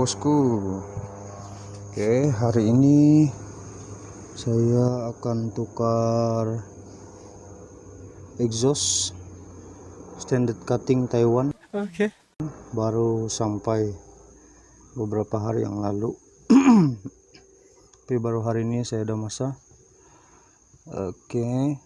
bosku. Oke, hari ini saya akan tukar exhaust standard cutting Taiwan. Oke. Baru sampai beberapa hari yang lalu. Tapi baru hari ini saya udah masak. Oke,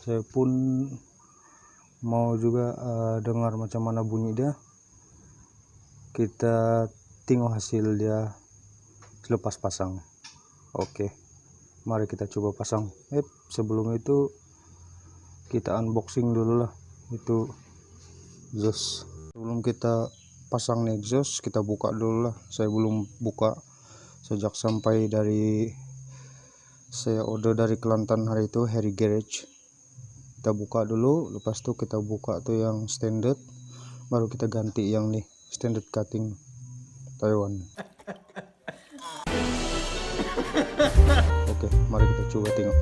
saya pun mau juga dengar macam mana bunyi dia. Kita tengok hasil dia selepas pasang. Oke, mari kita coba pasang. Sebelum itu kita unboxing dulu lah itu exhaust. Sebelum kita pasang nih exhaust, kita buka dulu lah. Saya belum buka sejak sampai dari saya order dari Kelantan hari itu, Harry Garage. Kita buka dulu, lepas itu kita buka tuh yang standard, baru kita ganti yang nih standard cutting Taiwan. Oke, mari kita coba tengok.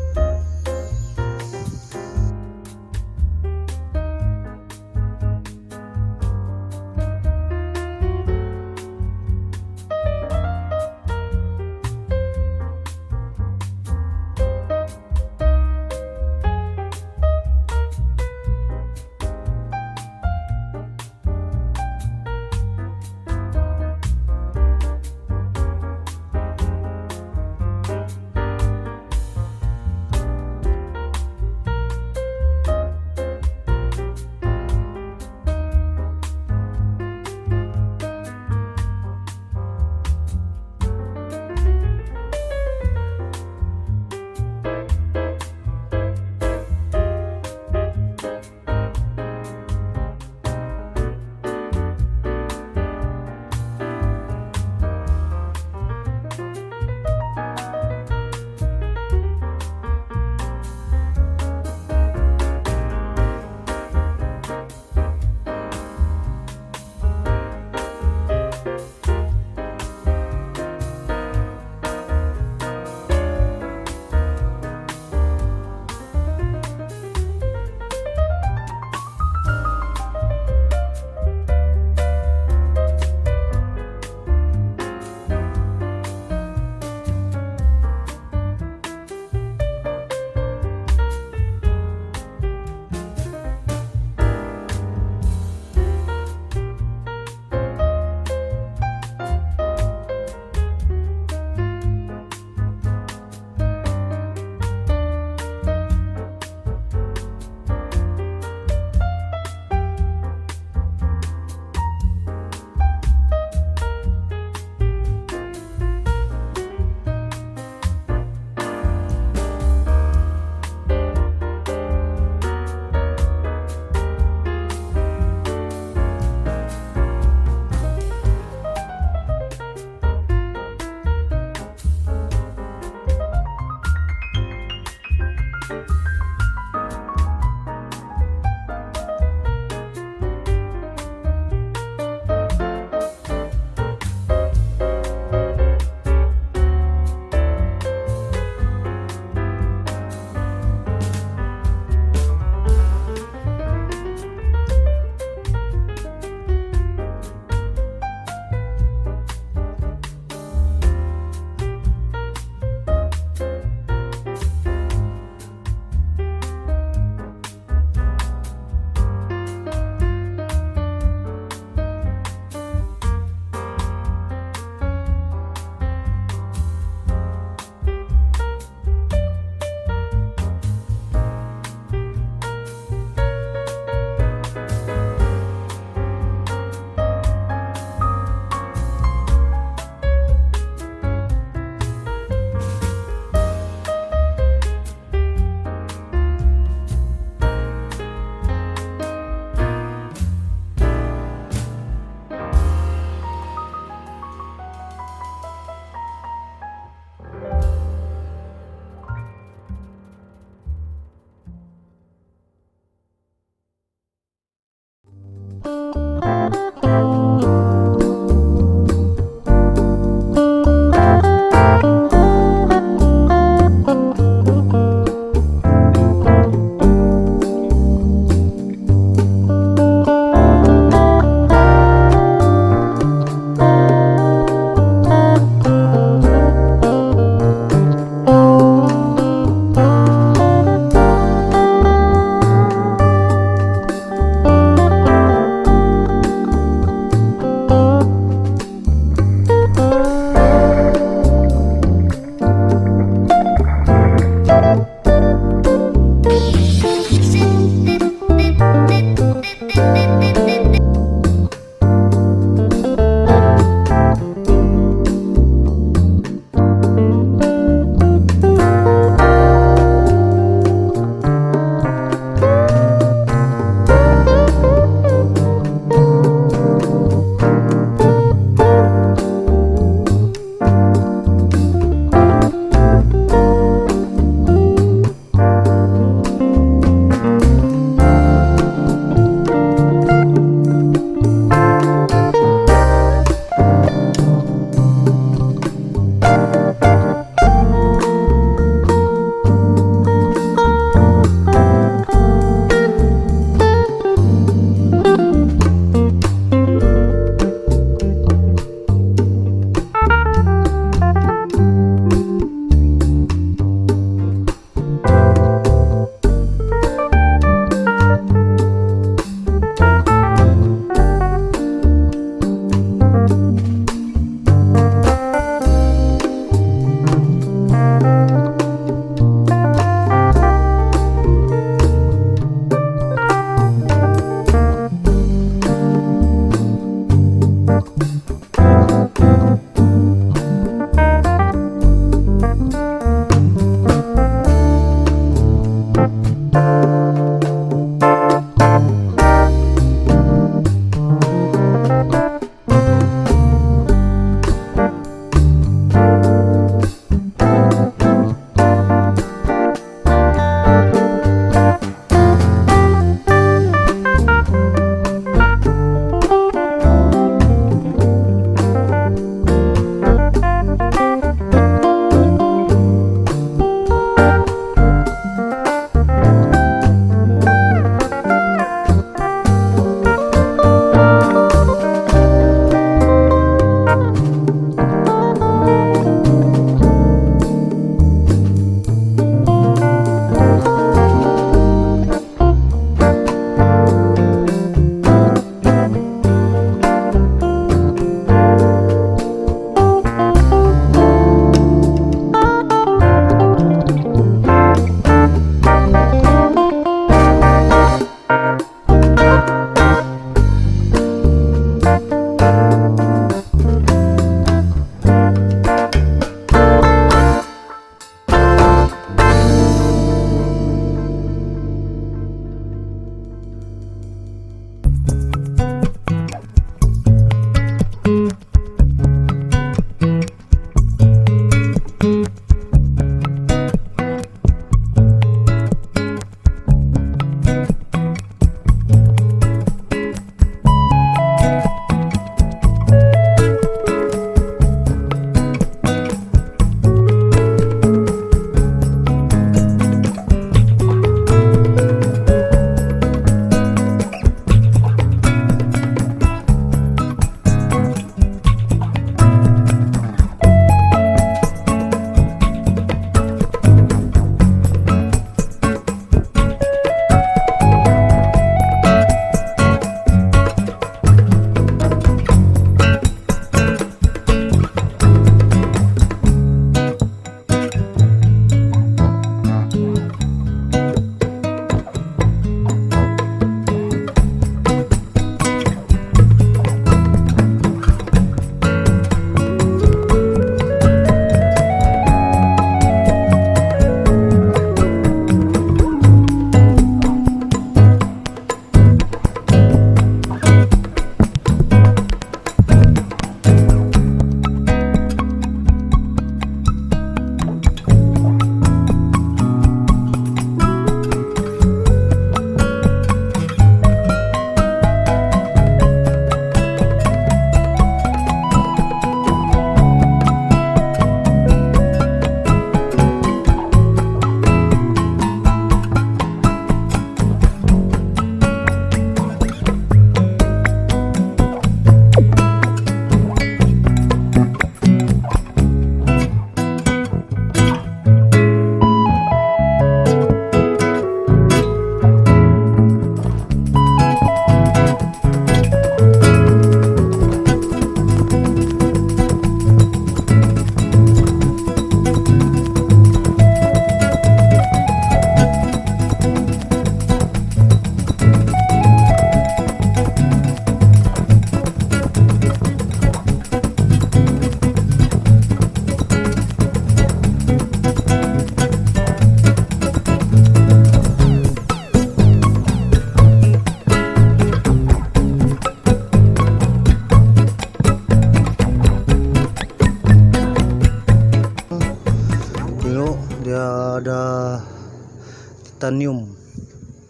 titanium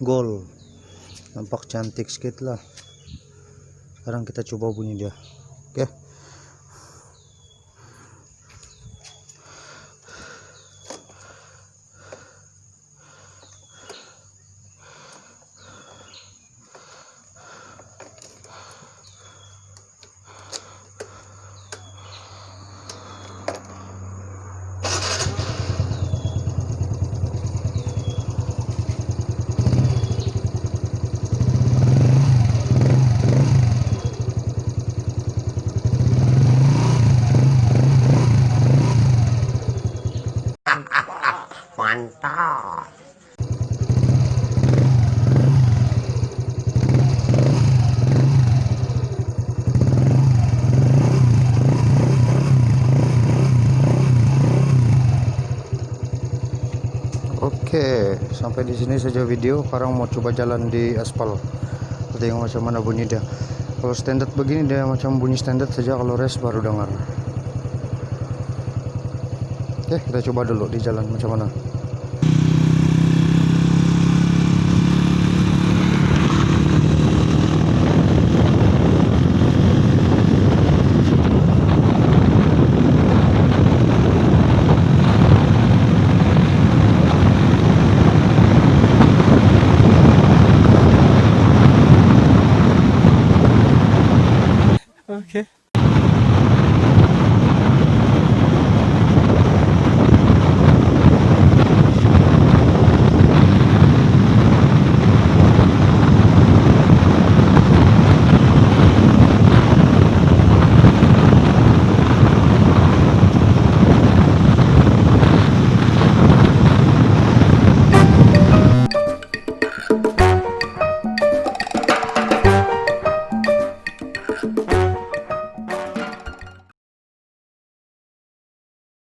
gold, nampak cantik sedikit lah. Sekarang kita coba bunyi dia. Oke. Mantap. Oke, sampai di sini saja video. Sekarang mau coba jalan di aspal. Tengok macam mana bunyi dia. Kalau standar begini dia macam bunyi standar saja, kalau rest baru dengar. Oke, kita coba dulu di jalan macam mana. Okay.